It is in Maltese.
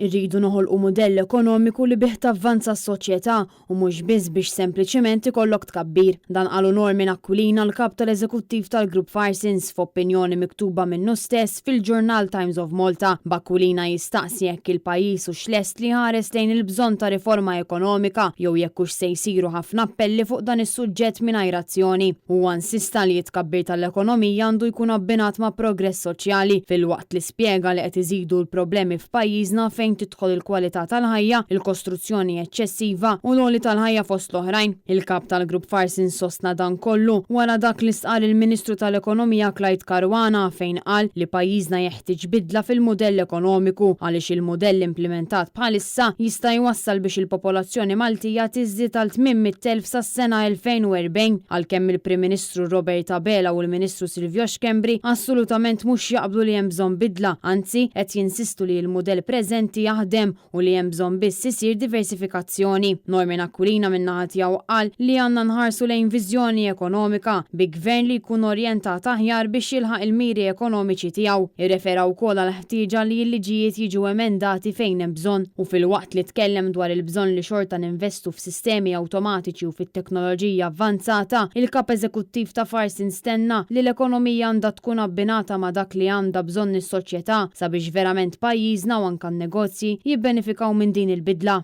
Irridu noħolqu mudell ekonomiku li bih tavvanza s-soċjetà u mhux biss biex sempliċement ikollok tkabbir. Dan qalu Norman Aquilina, l-kap tal-eżekuttiv tal-Grupp Parsons, f'opinjoni miktuba minnu stess fil-ġurnal Times of Malta. B'Aquilina jistaqsi jekk il-pajjiż hux lest li ħares lejn il-bżonn ta' riforma ekonomika jew jekk hux se jsiru ħafna appelli fuq dan is-suġġett mingħajr azzjoni. Huwa insista li tkabbir tal-ekonomija għandu jkun abbinat ma' progress soċjali filwaqt li spjega li qed iżidu l-problemi f'pajjiżna fejn tidħol il-kwalità tal-ħajja, il-kostruzzjoni eċċessiva u l-għoli tal-ħajja fost l-oħrajn. Il-kap tal-Grupp Parsons sostna dan kollu wara dak li stqar il-Ministru tal-Ekonomija Clyde Caruana fejn qal li pajjiżna jeħtieġ bidla fil-mudell ekonomiku għaliex il-mudell implementat bħalissa jista' jwassal biex il-popolazzjoni Maltija tiżdied għal 800,000 sas-sena 2040 għalkemm il-Prim Ministru Robert Abela u l-Ministru Silvio Xkembri assolutament mhux jaqblu li hemm bżonn bidla, anzi qed jinsistu li l-mudell preżenti jaħdem u li hemm bżonn biss isir diversifikazzjoni. Norman Aquilina min-naħa tiegħu qal li għandna nħarsu lejn viżjoni ekonomika bi gvern li jkun orjentat aħjar biex jilħaq il-miri ekonomiċi tiegħu. Irrefera wkoll għal ħtieġa li l-liġijiet jiġu emendati fejn hemm bżonn u filwaqt li tkellem dwar il-bżonn li xorta ninvestu f'sistemi awtomatiċi u fit-teknoloġija avvanzata, il-kap eżekuttiv ta' Parsons stenna li l-ekonomija għandha tkun abbinata ma' dak li għandha bżonn is-soċjetà sabiex verament pajjiżna u anke n-negozji jibbenefikaw minn din il-bidla.